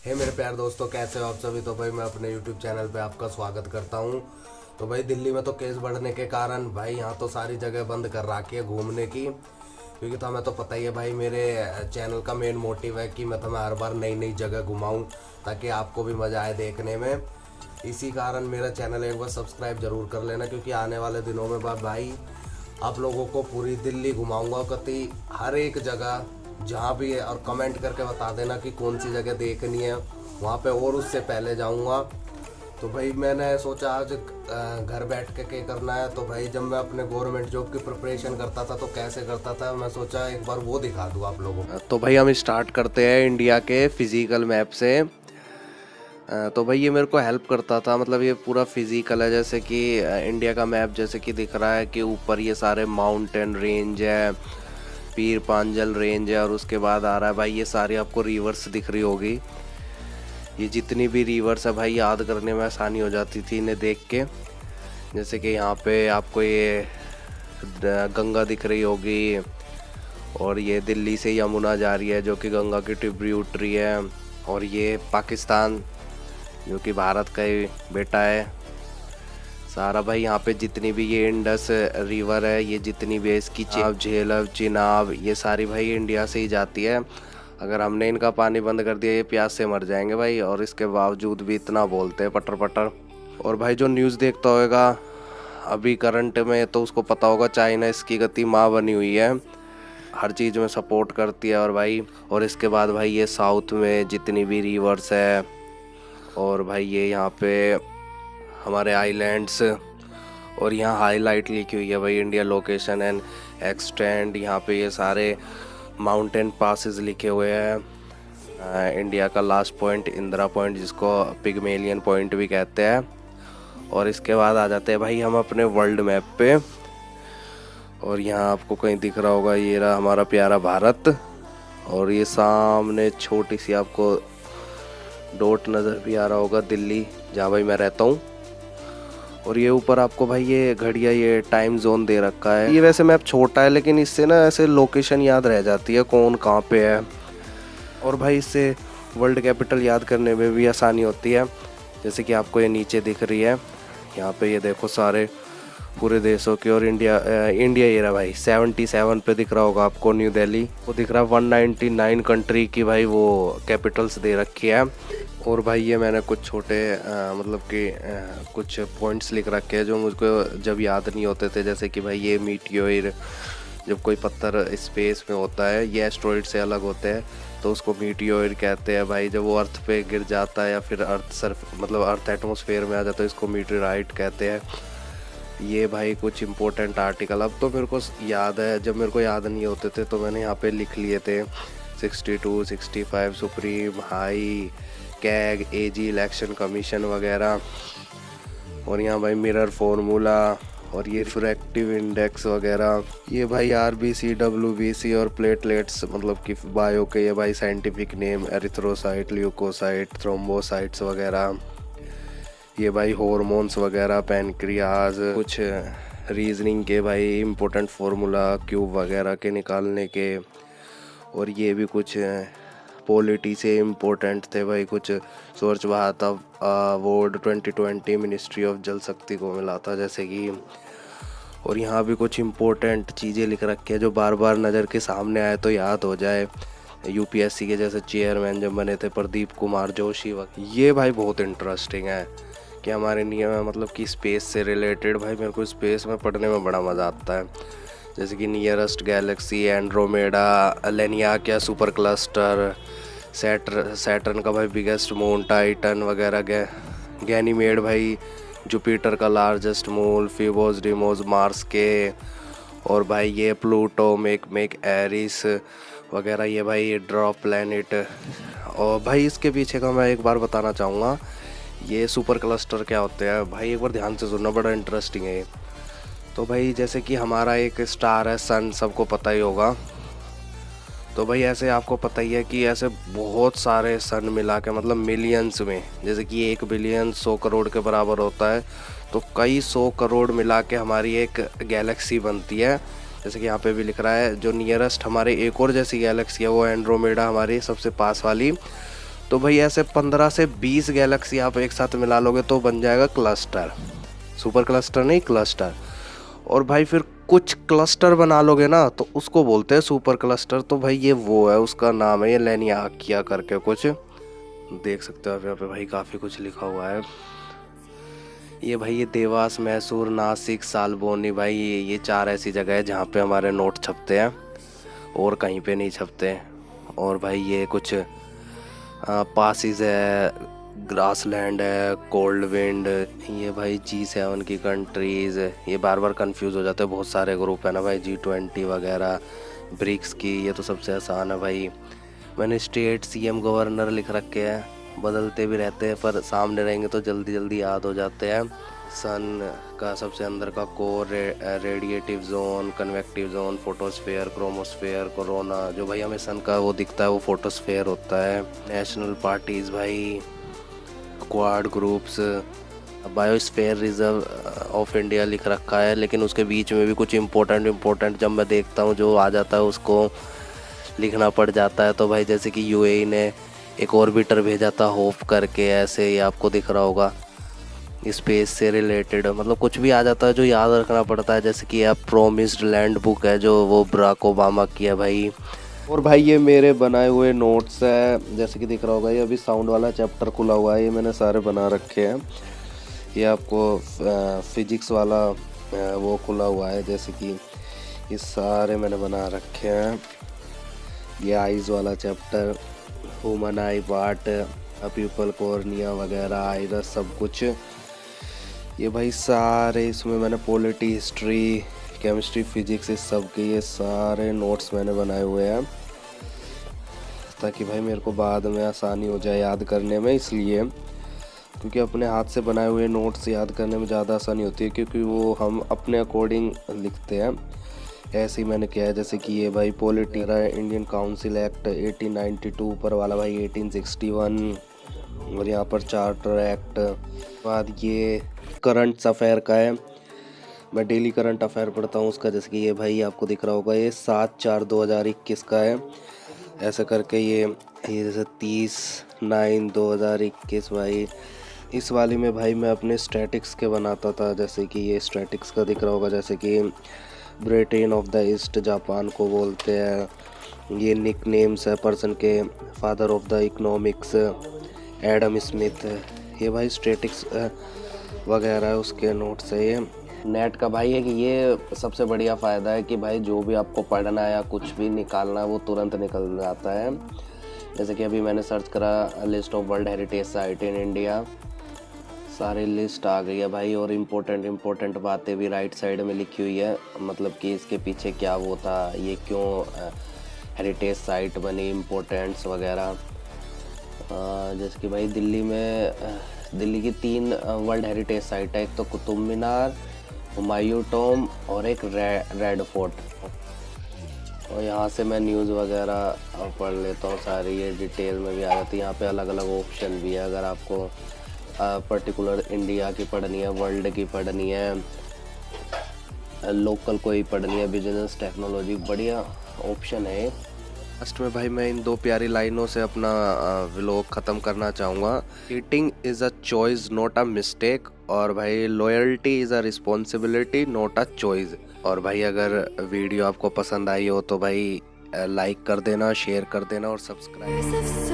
हे मेरे प्यारे दोस्तों, कैसे हो आप सभी। तो भाई मैं अपने YouTube चैनल पे आपका स्वागत करता हूँ। तो भाई दिल्ली में तो केस बढ़ने के कारण भाई यहाँ तो सारी जगह बंद कर रखी है घूमने की, क्योंकि तो हमें तो पता ही है भाई, मेरे चैनल का मेन मोटिव है कि मैं तुम्हें हर बार नई नई जगह घुमाऊँ ताकि आपको भी मज़ा आए देखने में। इसी कारण मेरा चैनल एक बार सब्सक्राइब ज़रूर कर लेना, क्योंकि आने वाले दिनों में भाई आप लोगों को पूरी दिल्ली घुमाऊँगा, कति हर एक जगह जहाँ भी है, और कमेंट करके बता देना कि कौन सी जगह देखनी है वहाँ पे, और उससे पहले जाऊँगा। तो भाई मैंने सोचा आज घर बैठ के क्या करना है। तो भाई जब मैं अपने गवर्नमेंट जॉब की प्रिपरेशन करता था तो कैसे करता था, मैं सोचा एक बार वो दिखा दूँ आप लोगों को। तो भाई हम स्टार्ट करते हैं इंडिया के फिजिकल मैप से। तो भाई ये मेरे को हेल्प करता था, मतलब ये पूरा फिजिकल है, जैसे कि इंडिया का मैप जैसे कि दिख रहा है कि ऊपर ये सारे माउंटेन रेंज है, पीर पांजल रेंज है, और उसके बाद आ रहा है भाई ये सारी आपको रिवर्स दिख रही होगी। ये जितनी भी रिवर्स है भाई याद करने में आसानी हो जाती थी इन्हें देख के। जैसे कि यहाँ पे आपको ये गंगा दिख रही होगी, और ये दिल्ली से यमुना जा रही है जो कि गंगा की ट्रिब्यूटरी है, और ये पाकिस्तान जो कि भारत का ही बेटा है सारा। भाई यहाँ पे जितनी भी ये इंडस रिवर है, ये जितनी भी है इसकी झेलम चिनाब, ये सारी भाई इंडिया से ही जाती है। अगर हमने इनका पानी बंद कर दिया ये प्यास से मर जाएंगे भाई, और इसके बावजूद भी इतना बोलते हैं पटर पटर। और भाई जो न्यूज़ देखता होगा अभी करंट में, तो उसको पता होगा चाइना इसकी गति माँ बनी हुई है, हर चीज़ में सपोर्ट करती है। और भाई और इसके बाद भाई ये साउथ में जितनी भी रिवर्स है, और भाई ये यहाँ पे हमारे आइलैंड्स, और यहाँ हाईलाइट लिखी हुई है भाई इंडिया लोकेशन एंड एक्सटेंड। यहाँ पे ये सारे माउंटेन पासेस लिखे हुए हैं। इंडिया का लास्ट पॉइंट इंदिरा पॉइंट, जिसको पिगमेलियन पॉइंट भी कहते हैं। और इसके बाद आ जाते हैं भाई हम अपने वर्ल्ड मैप पे, और यहाँ आपको कहीं दिख रहा होगा ये रहा हमारा प्यारा भारत, और ये सामने छोटी सी आपको डॉट नज़र भी आ रहा होगा दिल्ली, जहाँ भाई मैं रहता हूँ। और ये ऊपर आपको भाई ये घड़िया ये टाइम जोन दे रखा है। ये वैसे मैप छोटा है लेकिन इससे ना ऐसे लोकेशन याद रह जाती है कौन कहाँ पे है, और भाई इससे वर्ल्ड कैपिटल याद करने में भी आसानी होती है। जैसे कि आपको ये नीचे दिख रही है, यहाँ पे ये देखो सारे पूरे देशों के, और इंडिया ये रहा भाई 77 पे दिख रहा होगा आपको न्यू दिल्ली, वो दिख रहा है 199 कंट्री की भाई वो कैपिटल्स दे रखी है। और भाई ये मैंने कुछ छोटे मतलब कि कुछ पॉइंट्स लिख रखे हैं जो मुझको जब याद नहीं होते थे। जैसे कि भाई ये मीटियोर, जब कोई पत्थर स्पेस में होता है, ये एस्ट्रॉइड से अलग होते हैं तो उसको मीटियोर कहते हैं भाई। जब वो अर्थ पे गिर जाता है या फिर अर्थ सर्फ मतलब अर्थ एटमॉस्फेयर में आ जाता है, इसको मीटेराइट कहते हैं। ये भाई कुछ इम्पोर्टेंट आर्टिकल अब तो मेरे को याद है, जब मेरे को याद नहीं होते थे तो मैंने यहाँ पे लिख लिए थे। 62, 65 सुप्रीम हाई कैग एजी इलेक्शन कमीशन वगैरह, और यहाँ भाई मिरर फॉर्मूला, और ये रिफ्रैक्टिव इंडेक्स वगैरह। ये भाई आरबीसी डब्ल्यूबीसी और प्लेटलेट्स मतलब कि बायो के ये भाई scientific name, erythrocyte leucocyte thrombocytes वगैरह। ये भाई हॉर्मोन्स वगैरह, पैनक्रियाज, कुछ रीजनिंग के भाई इम्पोर्टेंट फार्मूला क्यूब वगैरह के निकालने के। और ये भी कुछ पॉलिटी से इम्पोर्टेंट थे भाई, कुछ स्वच्छ भारत अवार्ड 2020 मिनिस्ट्री ऑफ जल शक्ति को मिला था जैसे कि। और यहाँ भी कुछ इम्पोर्टेंट चीज़ें लिख रखी है जो बार बार नज़र के सामने आए तो याद हो जाए। यूपीएससी के जैसे चेयरमैन जब बने थे प्रदीप कुमार जोशी ये भाई बहुत इंटरेस्टिंग है कि हमारे नियम मतलब कि स्पेस से रिलेटेड। भाई मेरे को स्पेस में पढ़ने में बड़ा मज़ा आता है। जैसे कि नियरेस्ट गैलेक्सी, एंड्रोमेडा, लेनियाक या सुपर क्लस्टर, सैटर्न का भाई बिगेस्ट मून, टाइटन वगैरह, गैनीमेड भाई जुपिटर का लार्जेस्ट मून, फिबोस डिमोस मार्स के, और भाई ये प्लूटो, मेक एरिस वगैरह, ये भाई ड्रॉप प्लैनेट। और भाई इसके पीछे का मैं एक बार बताना चाहूँगा, ये सुपर क्लस्टर क्या होते हैं भाई, एक बार ध्यान से सुनना, बड़ा इंटरेस्टिंग है ये। तो भाई जैसे कि हमारा एक स्टार है सन, सबको पता ही होगा। तो भाई ऐसे आपको पता ही है कि ऐसे बहुत सारे सन मिला के मतलब मिलियंस में, जैसे कि 1 बिलियन 100 करोड़ के बराबर होता है, तो कई 100 करोड़ मिला के हमारी एक गैलेक्सी बनती है। जैसे कि यहाँ पे भी लिख रहा है, जो नियरेस्ट हमारे एक और जैसी गैलेक्सी है वो एंड्रोमेडा, हमारी सबसे पास वाली, तो भाई ऐसे 15 से 20 गैलेक्सी आप एक साथ मिला लोगे तो बन जाएगा क्लस्टर, सुपर क्लस्टर नहीं क्लस्टर। और भाई फिर कुछ क्लस्टर बना लोगे ना तो उसको बोलते हैं सुपर क्लस्टर। तो भाई ये वो है, उसका नाम है ये लेनियाकिया करके कुछ, देख सकते हो आप यहाँ पे भाई काफ़ी कुछ लिखा हुआ है। ये भाई ये देवास, मैसूर, नासिक, सालबोनी, भाई ये 4 ऐसी जगह है जहाँ पे हमारे नोट छपते हैं और कहीं पे नहीं छपते। और भाई ये कुछ पासिस है, ग्रासलैंड है, कोल्ड विंड, ये भाई G7 की कंट्रीज़। ये बार बार कंफ्यूज हो जाते हैं, बहुत सारे ग्रुप है ना भाई, G20 वगैरह, ब्रिक्स की। ये तो सबसे आसान है भाई। मैंने स्टेट CM गवर्नर लिख रखे हैं, बदलते भी रहते हैं पर सामने रहेंगे तो जल्दी जल्दी याद हो जाते हैं। सन का सबसे अंदर का core, radiative zone, convective zone, photosphere, chromosphere, corona. जो भाई हमें सन का वो दिखता है वो फोटोस्फेयर होता है। नेशनल पार्टीज़ भाई, quad groups, biosphere reserve of India लिख रखा है, लेकिन उसके बीच में भी कुछ इम्पोर्टेंट जब मैं देखता हूँ जो आ जाता है उसको लिखना पड़ जाता है। तो भाई जैसे कि UAE ने एक ऑर्बिटर भेजा था होप करके, ऐसे ही आपको दिख रहा होगा, स्पेस से रिलेटेड मतलब कुछ भी आ जाता है जो याद रखना पड़ता है। जैसे कि आप प्रोमिस्ड लैंड बुक है जो वो बराक ओबामा की है भाई। और भाई ये मेरे बनाए हुए नोट्स है, जैसे कि दिख रहा होगा, ये अभी साउंड वाला चैप्टर खुला हुआ है, ये मैंने सारे बना रखे हैं। ये आपको फिजिक्स वाला वो खुला हुआ है, जैसे कि ये सारे मैंने बना रखे हैं। ये आइज़ वाला चैप्टर, ह्यूमन आई पार्ट, पीपल कॉर्निया वगैरह, आइरस, सब कुछ। ये भाई सारे इसमें मैंने पॉलिटी, हिस्ट्री, केमिस्ट्री, फिजिक्स, इस सब के ये सारे नोट्स मैंने बनाए हुए हैं ताकि भाई मेरे को बाद में आसानी हो जाए याद करने में। इसलिए क्योंकि अपने हाथ से बनाए हुए नोट्स याद करने में ज़्यादा आसानी होती है, क्योंकि वो हम अपने अकॉर्डिंग लिखते हैं। ऐसे ही मैंने किया है, जैसे कि ये भाई पॉलिटी, इंडियन काउंसिल एक्ट 1892, ऊपर वाला भाई 1861, और यहाँ पर चार्टर एक्ट। बाद ये करंट अफेयर का है, मैं डेली करंट अफेयर पढ़ता हूँ उसका। जैसे कि ये भाई आपको दिख रहा होगा, ये 7/4/2021 का है, ऐसा करके ये जैसे 30/9/2021 भाई। इस वाली में भाई मैं अपने स्टैटिक्स के बनाता था, जैसे कि ये स्टैटिक्स का दिख रहा होगा, जैसे कि Britain of the east Japan को बोलते हैं। ये निक नेम्स है पर्सन के, father of the economics Adam Smith. ये भाई स्टैटिक्स वगैरह उसके नोट्स है। ये नेट का भाई है कि ये सबसे बढ़िया फ़ायदा है कि भाई जो भी आपको पढ़ना है या कुछ भी निकालना है वो तुरंत निकल जाता है। जैसे कि अभी मैंने सर्च करा list of world heritage site in India, सारी लिस्ट आ गई है भाई। और इम्पोर्टेंट बातें भी राइट साइड में लिखी हुई है, मतलब कि इसके पीछे क्या वो था, ये क्यों हेरिटेज साइट बनी, इम्पोर्टेंट्स वगैरह। जैसे कि भाई दिल्ली की 3 वर्ल्ड हेरिटेज साइट है, एक तो कुतुब मीनार, हुमायूं टॉम और एक रेड फोर्ट। और यहाँ से मैं न्यूज़ वगैरह पढ़ लेता हूँ सारी, ये डिटेल में भी आ जाती है। यहाँ पे अलग अलग ऑप्शन भी है, अगर आपको पर्टिकुलर इंडिया की पढ़नी है, वर्ल्ड की पढ़नी है, लोकल कोई पढ़नी है, बिजनेस, टेक्नोलॉजी, बढ़िया ऑप्शन है। लास्ट में भाई मैं इन 2 प्यारी लाइनों से अपना व्लॉग ख़त्म करना चाहूँगा। Cheating is a choice not a mistake, और भाई loyalty is a responsibility not a choice. और भाई अगर वीडियो आपको पसंद आई हो तो भाई लाइक कर देना, शेयर कर देना और सब्सक्राइब।